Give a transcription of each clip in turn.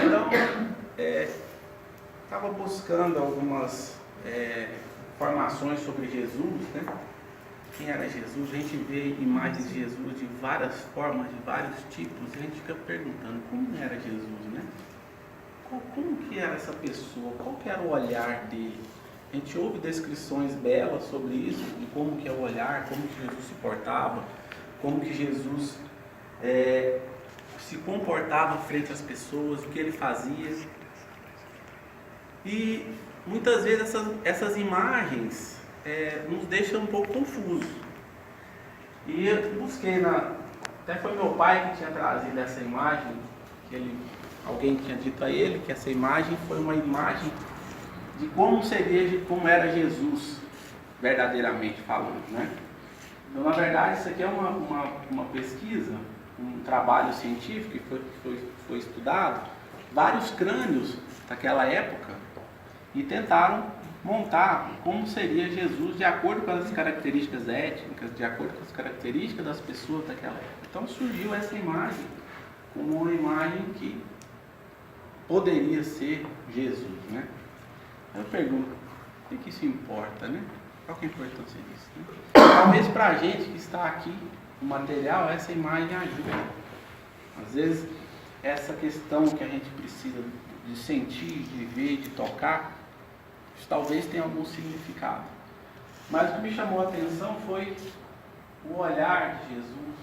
Então, estava buscando algumas informações sobre Jesus, né? Quem era Jesus? A gente vê imagens de Jesus de várias formas, de vários tipos, e a gente fica perguntando como era Jesus, né? Como que era essa pessoa? Qual que era o olhar dele? A gente ouve descrições belas sobre isso, de como que é o olhar, como que Jesus se portava, como que Jesus se comportava frente às pessoas, o que ele fazia. E muitas vezes essas imagens nos deixam um pouco confusos. E eu busquei até foi meu pai que tinha trazido essa imagem, alguém tinha dito a ele que essa imagem foi uma imagem de como era Jesus, verdadeiramente falando, né? Então, na verdade, isso aqui é uma pesquisa, um trabalho científico que foi estudado, vários crânios daquela época, e tentaram montar como seria Jesus de acordo com as características étnicas, de acordo com as características das pessoas daquela época. Então surgiu essa imagem como uma imagem que poderia ser Jesus, né? Eu pergunto, o que isso importa, né? Qual que é a importância disso, né? Talvez para a gente que está aqui, o material, essa imagem ajuda. Às vezes, essa questão que a gente precisa de sentir, de ver, de tocar, talvez tenha algum significado. Mas o que me chamou a atenção foi o olhar de Jesus.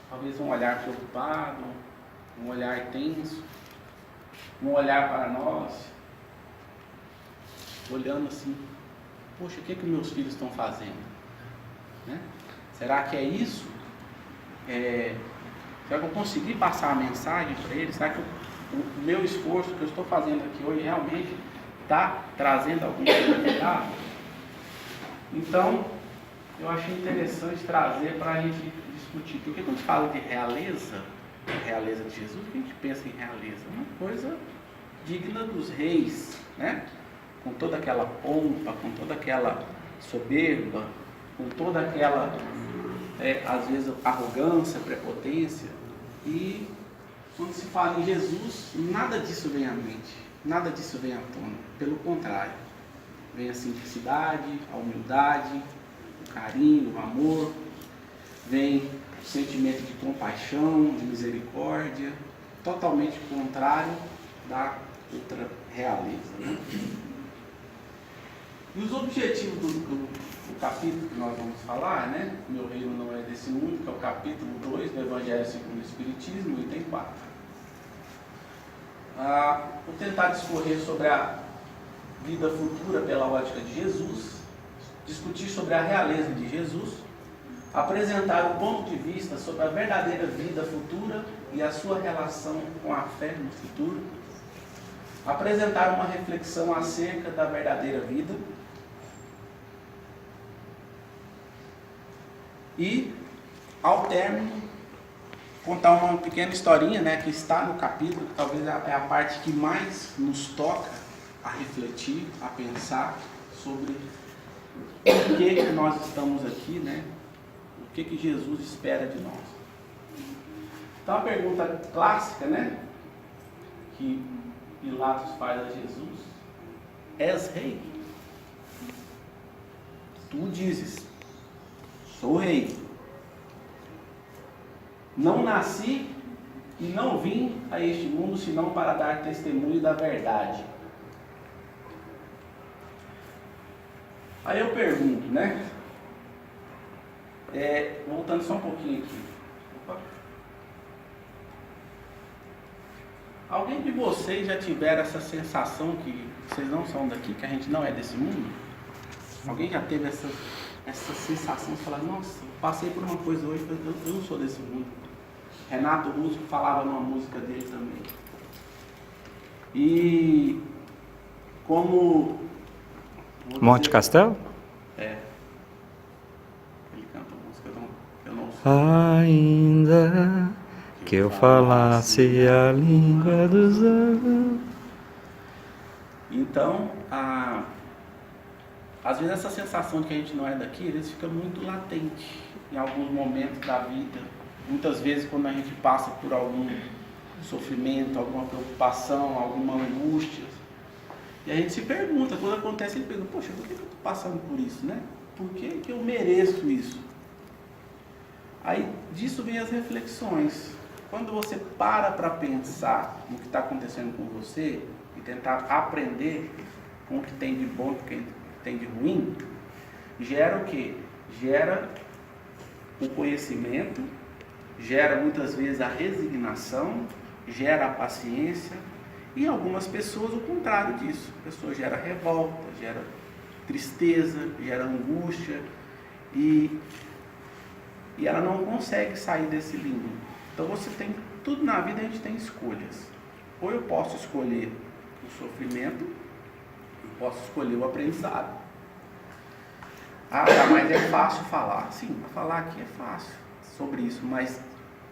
Talvez um olhar preocupado, um olhar tenso, um olhar para nós, olhando assim, poxa, o que meus filhos estão fazendo? Né? Será que é isso? Será que eu consegui passar a mensagem para eles? Será que o meu esforço que eu estou fazendo aqui hoje realmente está trazendo algum significado? Então, eu achei interessante trazer para a gente discutir. Porque quando a gente fala de realeza de Jesus, o que a gente pensa em realeza? Uma coisa digna dos reis, né? Com toda aquela pompa, com toda aquela soberba, com toda aquela, às vezes, arrogância, prepotência. E quando se fala em Jesus, nada disso vem à mente, nada disso vem à tona. Pelo contrário, vem a simplicidade, a humildade, o carinho, o amor, vem o sentimento de compaixão, de misericórdia, totalmente contrário da outra realeza, né? E os objetivos do capítulo que nós vamos falar, né? Meu reino não é desse mundo, que é o capítulo 2 do Evangelho segundo o Espiritismo, item 4. Vou tentar discorrer sobre a vida futura pela ótica de Jesus, discutir sobre a realeza de Jesus, apresentar o ponto de vista sobre a verdadeira vida futura e a sua relação com a fé no futuro, apresentar uma reflexão acerca da verdadeira vida e, ao término, contar uma pequena historinha, né, que está no capítulo, que talvez é a parte que mais nos toca a refletir, a pensar sobre por que nós estamos aqui, né? O que Jesus espera de nós. Então a pergunta clássica, né, que Pilatos faz a Jesus: és rei? Tu dizes, sou rei. Não nasci e não vim a este mundo senão para dar testemunho da verdade. Aí eu pergunto, né? Voltando só um pouquinho aqui. Opa. Alguém de vocês já tiveram essa sensação que vocês não são daqui, que a gente não é desse mundo? Alguém já teve essa sensação de falar, nossa, passei por uma coisa hoje, eu não sou desse mundo. Renato Russo falava numa música dele também. E como... Monte Castelo? Ele canta a música que eu não sou. Ainda que eu falasse a língua dos anjos. Então, às vezes essa sensação de que a gente não é daqui, às vezes fica muito latente em alguns momentos da vida. Muitas vezes quando a gente passa por algum sofrimento, alguma preocupação, alguma angústia. E a gente se pergunta, quando acontece, a gente pergunta, poxa, por que eu estou passando por isso, né? Por que eu mereço isso? Aí disso vem as reflexões. Quando você para pensar no que está acontecendo com você e tentar aprender com o que tem de bom e o que tem de ruim, gera o quê? Gera o conhecimento, gera muitas vezes a resignação, gera a paciência e em algumas pessoas o contrário disso. A pessoa gera revolta, gera tristeza, gera angústia e ela não consegue sair desse limbo. Então você tem, tudo na vida a gente tem escolhas. Ou eu posso escolher o sofrimento, eu posso escolher o aprendizado. Ah, tá, mas é fácil falar. Sim, falar aqui é fácil sobre isso, mas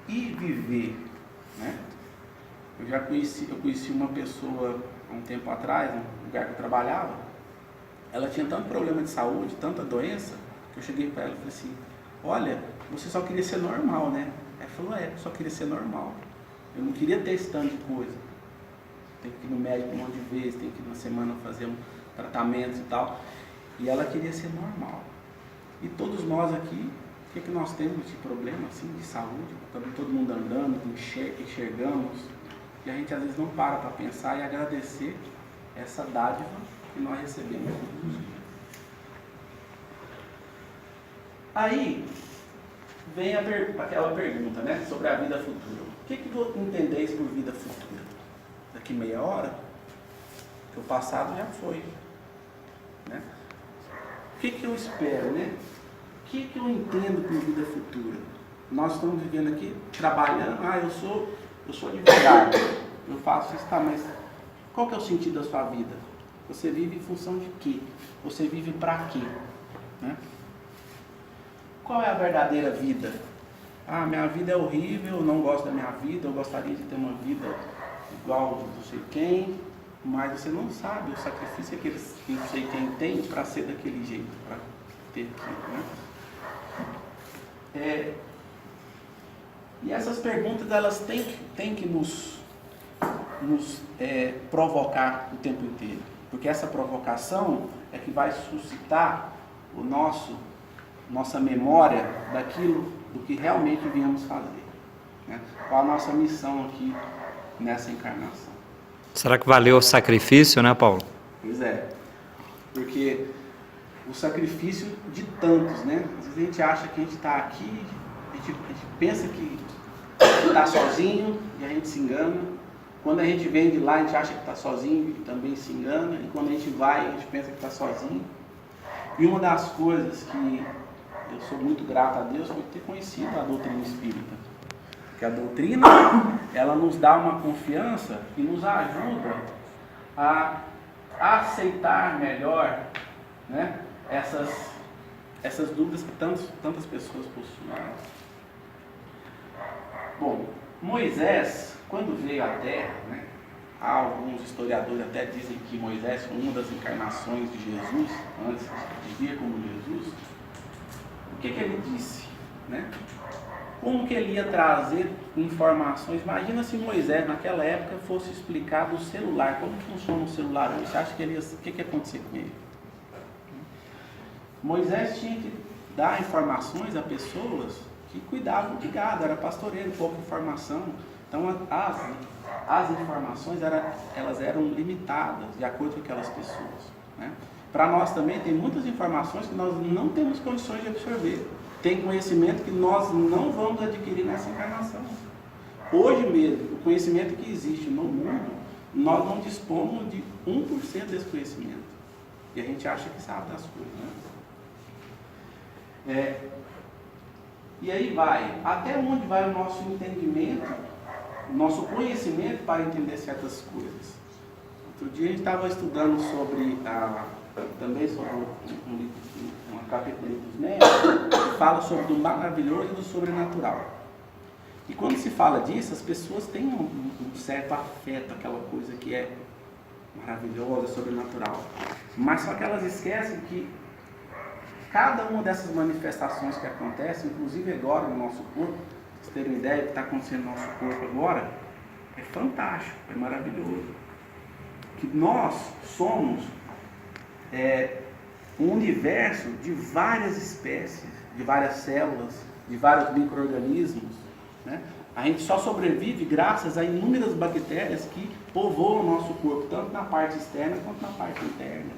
e viver, né? Eu conheci uma pessoa há um tempo atrás, no lugar que eu trabalhava. Ela tinha tanto problema de saúde, tanta doença, que eu cheguei para ela e falei assim, olha, você só queria ser normal, né? Ela falou, eu só queria ser normal. Eu não queria ter esse tanto de coisa. Tem que ir no médico um monte de vezes, tem que ir na semana fazer um tratamento e tal. E ela queria ser normal. E todos nós aqui, o que nós temos de problema assim, de saúde? Estamos todo mundo andando, enxergamos. E a gente às vezes não para pensar e agradecer essa dádiva que nós recebemos todos os dias. Aí vem aquela pergunta, né, sobre a vida futura. O que tu entendeis por vida futura? Daqui meia hora? Porque o passado já foi, né? O que eu espero, né? O que eu entendo por vida futura? Nós estamos vivendo aqui, trabalhando, eu sou advogado, eu faço isso, tá, mas qual que é o sentido da sua vida? Você vive em função de quê? Você vive para quê? Né? Qual é a verdadeira vida? Ah, minha vida é horrível, eu não gosto da minha vida, eu gostaria de ter uma vida igual não sei quem, mas você não sabe o sacrifício que não sei quem tem para ser daquele jeito, para ter aquilo, né? E essas perguntas, elas têm que nos provocar o tempo inteiro, porque essa provocação é que vai suscitar nossa memória daquilo do que realmente viemos fazer, né? Qual a nossa missão aqui nessa encarnação. Será que valeu o sacrifício, né, Paulo? Pois é, porque o sacrifício de tantos, né? Às vezes a gente acha que a gente está aqui, a gente pensa que está sozinho e a gente se engana. Quando a gente vem de lá, a gente acha que está sozinho e também se engana. E quando a gente vai, a gente pensa que está sozinho. E uma das coisas que eu sou muito grato a Deus foi ter conhecido a doutrina espírita. Porque a doutrina, ela nos dá uma confiança e nos ajuda a aceitar melhor, né, essas dúvidas que tantas pessoas possuem. Bom, Moisés, quando veio à Terra, né, alguns historiadores até dizem que Moisés foi uma das encarnações de Jesus, antes de vir como Jesus. O que ele disse, né? Como que ele ia trazer informações? Imagina se Moisés naquela época fosse explicar do celular, como funciona o celular hoje. Você acha que o que ia acontecer com ele? Moisés tinha que dar informações a pessoas que cuidavam de gado, era pastoreiro, pouca informação. Então as informações elas eram limitadas de acordo com aquelas pessoas, né? Para nós também tem muitas informações que nós não temos condições de absorver. Tem conhecimento que nós não vamos adquirir nessa encarnação. Hoje mesmo, o conhecimento que existe no mundo, nós não dispomos de 1% desse conhecimento. E a gente acha que sabe das coisas, né? E aí vai, até onde vai o nosso entendimento, o nosso conhecimento para entender certas coisas. Outro dia a gente estava estudando também sobre uma capítulo dos médicos, que fala sobre o maravilhoso e do sobrenatural. E quando se fala disso, as pessoas têm um certo afeto àquela coisa que é maravilhosa, sobrenatural. Mas só que elas esquecem que cada uma dessas manifestações que acontecem, inclusive agora no nosso corpo, pra vocês terem uma ideia do que está acontecendo no nosso corpo agora, é fantástico, é maravilhoso. Que nós somos um universo de várias espécies, de várias células, de vários micro-organismos, né? A gente só sobrevive graças a inúmeras bactérias que povoam o nosso corpo, tanto na parte externa quanto na parte interna.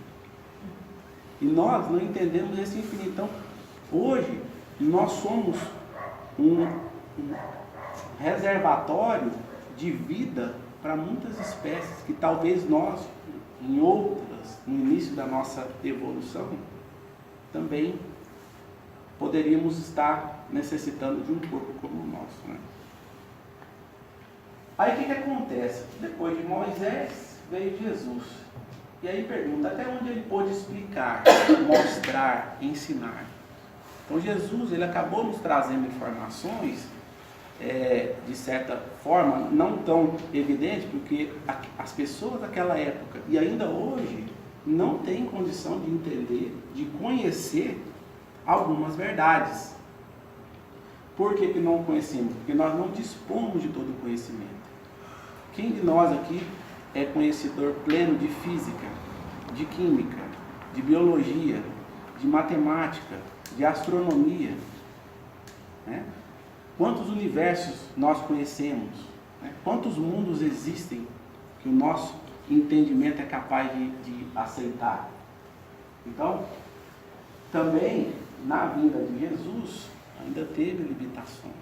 E nós não entendemos esse infinito. Então, hoje, nós somos um reservatório de vida para muitas espécies que talvez nós, em outras, no início da nossa evolução, também poderíamos estar necessitando de um corpo como o nosso, né? Aí o que acontece? Depois de Moisés veio Jesus. E aí pergunta, até onde ele pôde explicar, mostrar, ensinar? Então Jesus, ele acabou nos trazendo informações, de certa forma, não tão evidentes, porque as pessoas daquela época, e ainda hoje, não têm condição de entender, de conhecer algumas verdades. Por que não conhecemos? Porque nós não dispomos de todo o conhecimento. Quem de nós aqui é conhecedor pleno de física, de química, de biologia, de matemática, de astronomia, né? Quantos universos nós conhecemos, né? Quantos mundos existem que o nosso entendimento é capaz de aceitar? Então, também na vinda de Jesus ainda teve limitações.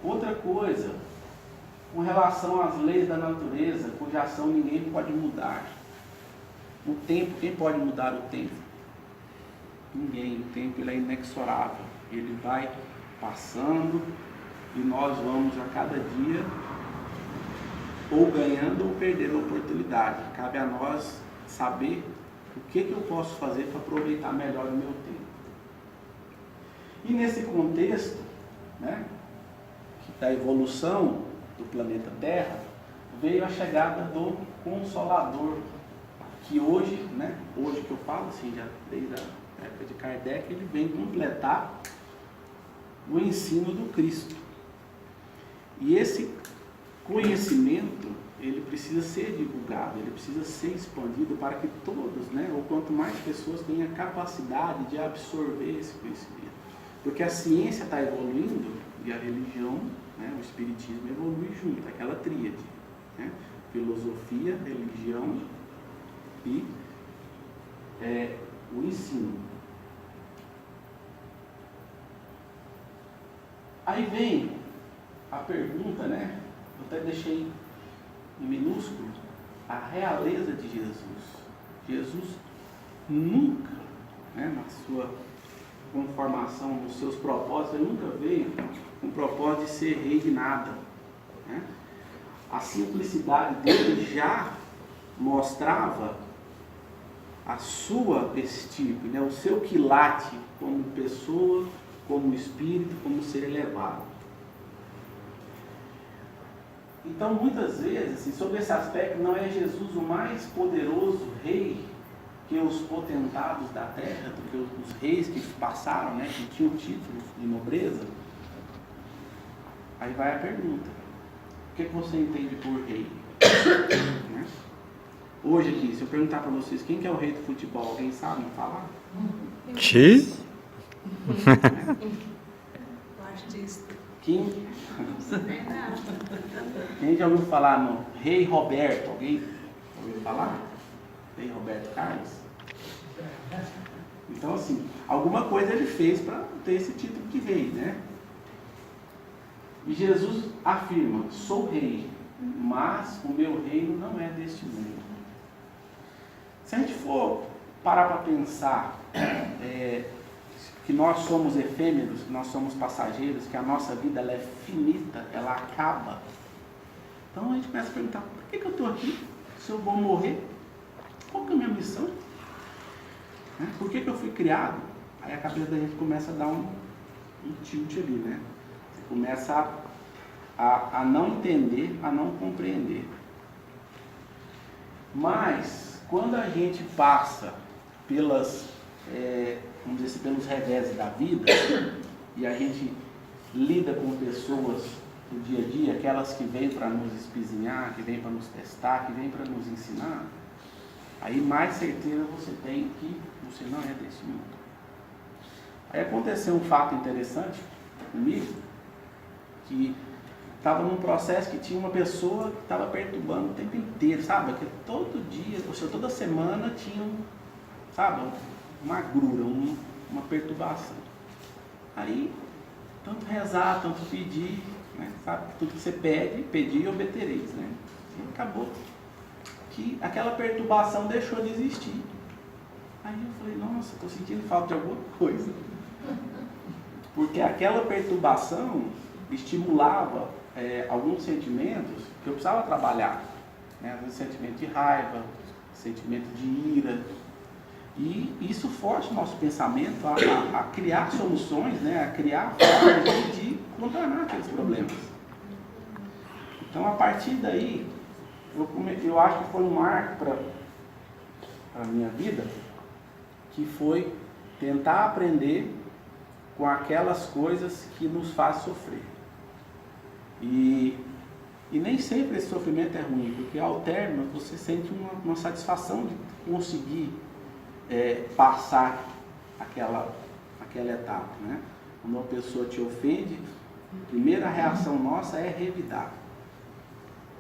Outra coisa, com relação às leis da natureza, cuja ação ninguém pode mudar. O tempo, quem pode mudar o tempo? Ninguém. O tempo ele é inexorável. Ele vai passando e nós vamos a cada dia ou ganhando ou perdendo a oportunidade. Cabe a nós saber o que eu posso fazer para aproveitar melhor o meu tempo. E nesse contexto, né, da evolução do planeta Terra, veio a chegada do Consolador, que hoje, né, hoje que eu falo assim, já desde a época de Kardec, ele vem completar o ensino do Cristo. E esse conhecimento, ele precisa ser divulgado, ele precisa ser expandido para que todos, né, ou quanto mais pessoas tenham a capacidade de absorver esse conhecimento. Porque a ciência está evoluindo e a religião, né, o espiritismo evolui junto, aquela tríade, né, filosofia, religião e o ensino. Aí vem a pergunta, né, eu até deixei em minúsculo, a realeza de Jesus. Jesus nunca, né, na sua conformação, nos seus propósitos, ele nunca veio com o propósito de ser rei de nada, né? A simplicidade dele já mostrava a sua estirpe, né? O seu quilate como pessoa, como espírito, como ser elevado. Então, muitas vezes, assim, sobre esse aspecto, não é Jesus o mais poderoso rei que os potentados da terra, do que os reis que passaram, né, que tinham títulos de nobreza? Aí vai a pergunta: o que você entende por rei? Né? Hoje aqui, se eu perguntar para vocês quem que é o rei do futebol, alguém sabe me falar? Ti? O artista. Quem já ouviu falar no Rei Roberto? Alguém ouviu falar? Rei Roberto Carlos? Então, assim, alguma coisa ele fez para ter esse título de rei, né? E Jesus afirma: sou rei, mas o meu reino não é deste mundo. Se a gente for parar para pensar que nós somos efêmeros, que nós somos passageiros, que a nossa vida ela é finita, ela acaba. Então a gente começa a perguntar: por que eu estou aqui? Se eu vou morrer, qual que é a minha missão? Por que eu fui criado? Aí a cabeça da gente começa a dar um tilt ali, né? Você começa a não entender, a não compreender. Mas, quando a gente passa pelas, vamos dizer assim, pelos revés da vida, e a gente lida com pessoas no dia a dia, aquelas que vêm para nos espizinhar, que vêm para nos testar, que vêm para nos ensinar, aí mais certeza você tem que você não é desse mundo. Aí aconteceu um fato interessante comigo, que estava num processo que tinha uma pessoa que estava perturbando o tempo inteiro, sabe? Que todo dia, ou seja, toda semana tinha, sabe, uma agrura, uma perturbação. Aí, tanto rezar, tanto pedir, né? Sabe? Tudo que você pede, pedir e obtereis, né? E acabou que aquela perturbação deixou de existir. Aí eu falei, nossa, estou sentindo falta de alguma coisa. Porque aquela perturbação estimulava alguns sentimentos que eu precisava trabalhar, né? Às vezes sentimento de raiva, sentimento de ira, e isso força o nosso pensamento a criar soluções, né? A criar formas de contornar aqueles problemas. Então, a partir daí, eu acho que foi um marco para a minha vida, que foi tentar aprender com aquelas coisas que nos fazem sofrer. E nem sempre esse sofrimento é ruim, porque ao término você sente uma satisfação de conseguir passar aquela etapa, né? Quando uma pessoa te ofende, a primeira reação nossa é revidar.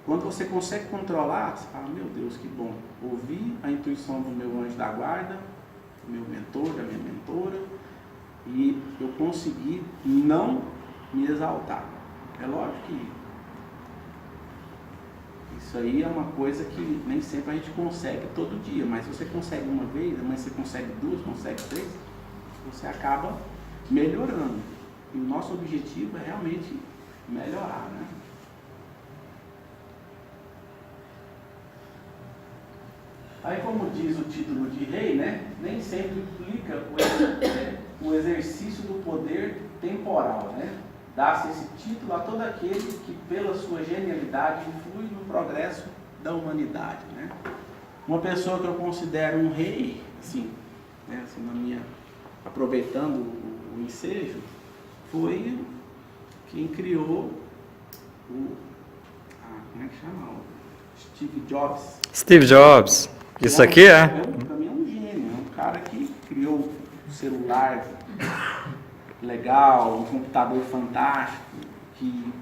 Quando você consegue controlar, você fala, meu Deus, que bom, ouvi a intuição do meu anjo da guarda, do meu mentor, da minha mentora, e eu consegui não me exaltar. É lógico que isso aí é uma coisa que nem sempre a gente consegue todo dia, mas você consegue uma vez, amanhã você consegue duas, consegue três, você acaba melhorando. E o nosso objetivo é realmente melhorar, né? Aí, como diz o título de rei, né, nem sempre implica o exercício do poder temporal, né? Dá-se esse título a todo aquele que, pela sua genialidade, influi no progresso da humanidade, né? Uma pessoa que eu considero um rei, assim, né, assim, aproveitando o ensejo, foi quem criou como é que chama? O Steve Jobs. Steve Jobs. Isso aqui é? Para mim é um gênio, é um cara que criou um celular legal, um computador fantástico, que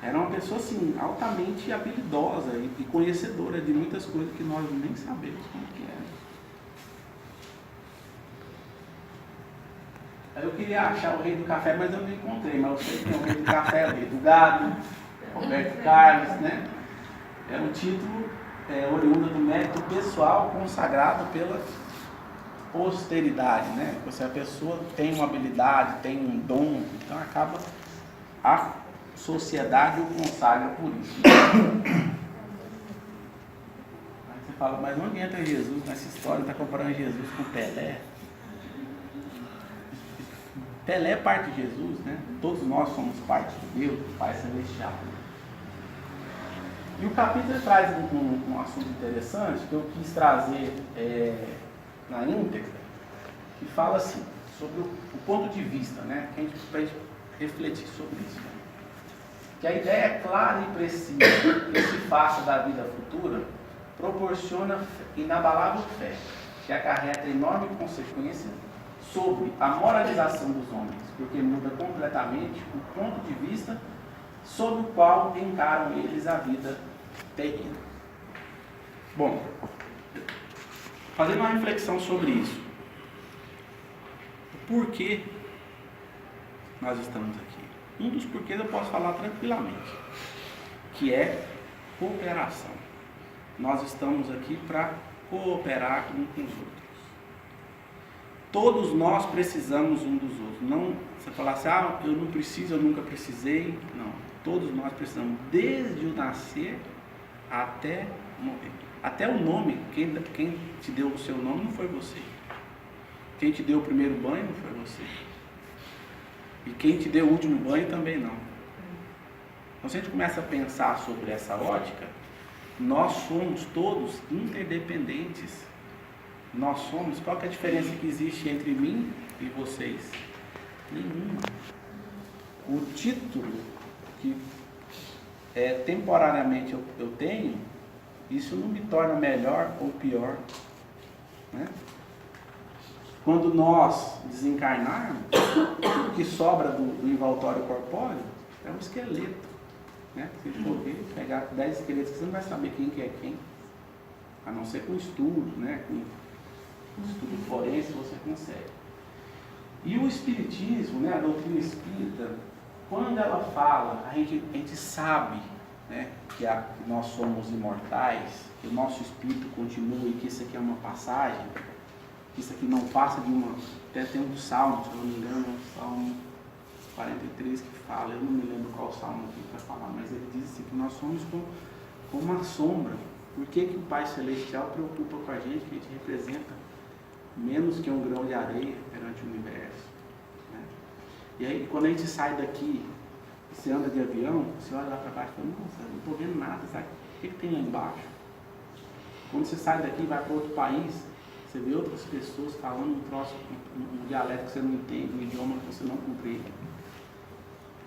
era uma pessoa assim, altamente habilidosa e conhecedora de muitas coisas que nós nem sabemos como que é. Aí eu queria achar o rei do café, mas eu não encontrei, mas eu sei que tem o rei do café, o rei do gado, Roberto Carlos, né? É um título oriundo do mérito pessoal consagrado pela posteridade, né? Se a pessoa tem uma habilidade, tem um dom, então acaba a sociedade o consagra por isso. Aí você fala, mas onde entra Jesus nessa história? Está comparando Jesus com Pelé? Pelé é parte de Jesus, né? Todos nós somos parte de Deus, do Pai Celestial. E o capítulo traz um assunto interessante que eu quis trazer na íntegra, que fala assim, sobre o ponto de vista, né? Que a gente vai refletir sobre isso. Né? Que a ideia é clara e precisa, que se faça da vida futura, proporciona inabalável fé, que acarreta enorme consequência sobre a moralização dos homens, porque muda completamente o ponto de vista sob o qual encaram eles a vida terrena. Bom, fazendo uma reflexão sobre isso, o porquê nós estamos aqui. Um dos porquês eu posso falar tranquilamente, que é cooperação. Nós estamos aqui para cooperar um com os outros. Todos nós precisamos um dos outros. Não você falar assim, eu não preciso, eu nunca precisei. Não, todos nós precisamos, desde o nascer até morrer. Até o nome, quem te deu o seu nome não foi você. Quem te deu o primeiro banho não foi você. E quem te deu o último banho também não. Então, se a gente começa a pensar sobre essa ótica, nós somos todos interdependentes. Nós somos, qual que é a diferença que existe entre mim e vocês? Nenhuma. o título que temporariamente eu tenho, isso não me torna melhor ou pior, né? Quando nós desencarnarmos, o que sobra do envoltório corpóreo é um esqueleto, né? Se a gente for ver, pegar 10 esqueletos, você não vai saber quem que é quem, a não ser com estudo, né? Com estudo forense você consegue. E o Espiritismo, né? A doutrina espírita, quando ela fala, a gente sabe, né? Que nós somos imortais, que o nosso espírito continua e que isso aqui é uma passagem, que isso aqui não passa de uma... Até tem um salmo, se eu não me engano, um salmo 43 que fala, eu não me lembro qual salmo aqui para falar, mas ele diz assim, que nós somos como uma sombra. Por que o Pai Celestial preocupa com a gente, que a gente representa menos que um grão de areia perante o universo, né? E aí, quando a gente sai daqui, você anda de avião, você olha lá para baixo e fala, nossa, eu não estou vendo nada, sabe? O que tem lá embaixo? Quando você sai daqui e vai para outro país, você vê outras pessoas falando um dialeto que você não entende, um idioma que você não compreende.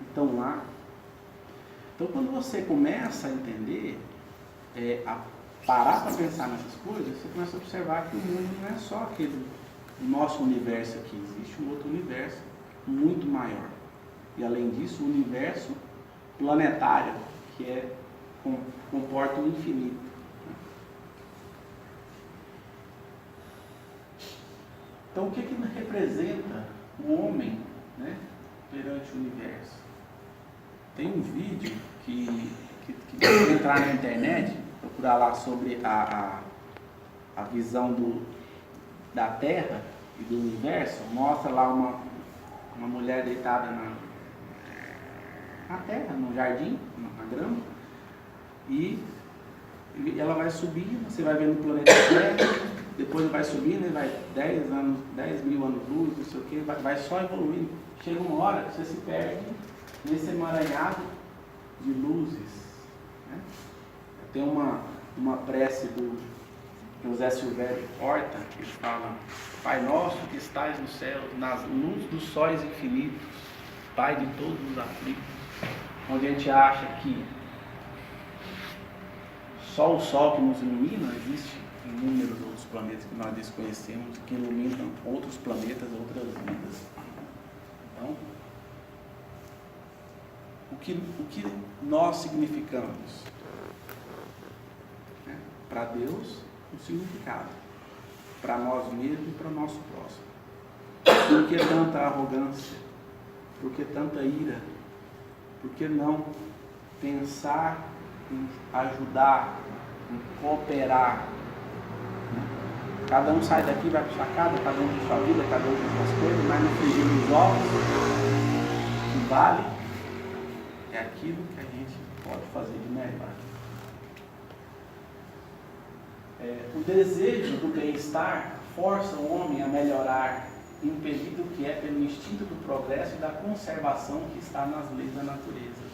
Estão lá. Então, quando você começa a entender, a parar para pensar nessas coisas, você começa a observar que o mundo não é só aquele nosso universo aqui, existe um outro universo muito maior. E além disso, o universo planetário, que comporta o infinito. Então, o que representa o homem, né, perante o universo? Tem um vídeo que você entrar na internet, procurar lá sobre a visão da Terra e do universo, mostra lá uma mulher deitada na terra, no jardim, na grama, e ela vai subindo, você vai vendo o planeta Terra, depois vai subindo, vai 10 mil anos luz, não sei o que, vai só evoluindo. Chega uma hora que você se perde nesse emaranhado de luzes, né? Tem uma prece do José Silvério Horta, que fala: Pai nosso que estais no céu, nas luzes dos sóis infinitos, Pai de todos os aflitos, onde a gente acha que só o Sol que nos ilumina, existe inúmeros outros planetas que nós desconhecemos, que iluminam outros planetas, outras vidas. Então, o que nós significamos? Para Deus, o significado. Para nós mesmos e para o nosso próximo. Por que tanta arrogância? Por que tanta ira? Por que não pensar em ajudar, em cooperar? Cada um sai daqui, vai para sua casa, cada um tem sua vida, cada um tem suas coisas, mas no frigir dos ovos, o que vale é aquilo que a gente pode fazer de melhor. O desejo do bem-estar força o homem a melhorar, impedido que é pelo instinto do progresso e da conservação que está nas leis da natureza.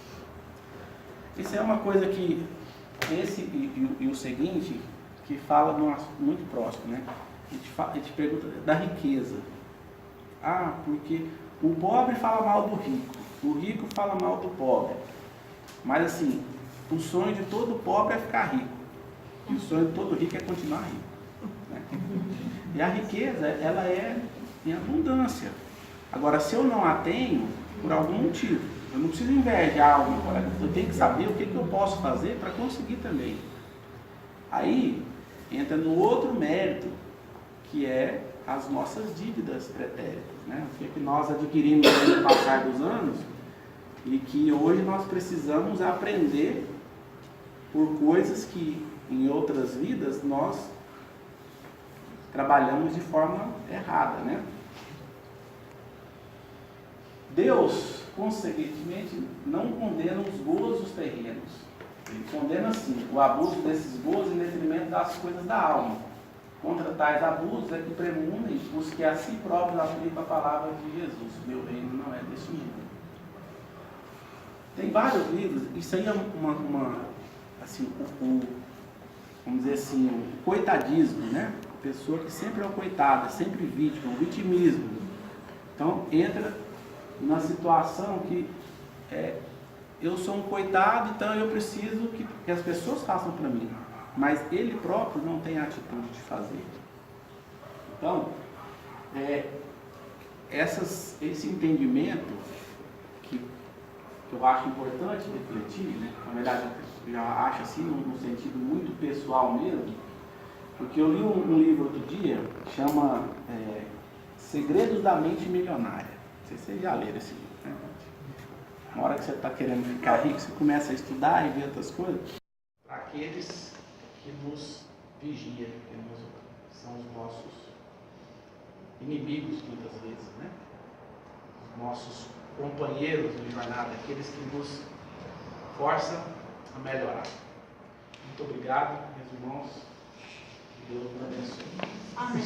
Isso é uma coisa que, esse e o seguinte, que fala num assunto muito próximo, né? A gente pergunta da riqueza. Porque o pobre fala mal do rico, o rico fala mal do pobre. Mas assim, o sonho de todo pobre é ficar rico. E o sonho de todo rico é continuar rico, né? E a riqueza, ela é em abundância. Agora, se eu não a tenho, por algum motivo, eu não preciso invejar alguma coisa, eu tenho que saber o que eu posso fazer para conseguir também. Aí, entra no outro mérito, que é as nossas dívidas pretéritas, né? O que nós adquirimos no passar dos anos e que hoje nós precisamos aprender por coisas que em outras vidas nós trabalhamos de forma errada, né? Deus, consequentemente, não condena os gozos terrenos. Ele condena, sim, o abuso desses gozos em detrimento das coisas da alma. Contra tais abusos é que premunem os que a si próprios aplicam a palavra de Jesus. Meu reino não é deste mundo. Tem vários livros, isso aí é assim, vamos dizer assim, o coitadismo, né? A pessoa que sempre é uma coitada, sempre vítima, o vitimismo. Então, entra na situação que eu sou um coitado, então eu preciso que as pessoas façam para mim, mas ele próprio não tem a atitude de fazer. Então, esse entendimento que eu acho importante refletir, né? Na verdade, eu já acho assim, num sentido muito pessoal mesmo, porque eu li um livro outro dia, chama Segredos da Mente Milionária. Não sei se vocês já leram esse livro, né? Na hora que você está querendo ficar rico, você começa a estudar e ver outras coisas. Para aqueles que nos vigiam, que são os nossos inimigos muitas vezes, né? Os nossos companheiros de jornada, aqueles que nos forçam a melhorar. Muito obrigado, meus irmãos. Deus nos abençoe. Amém.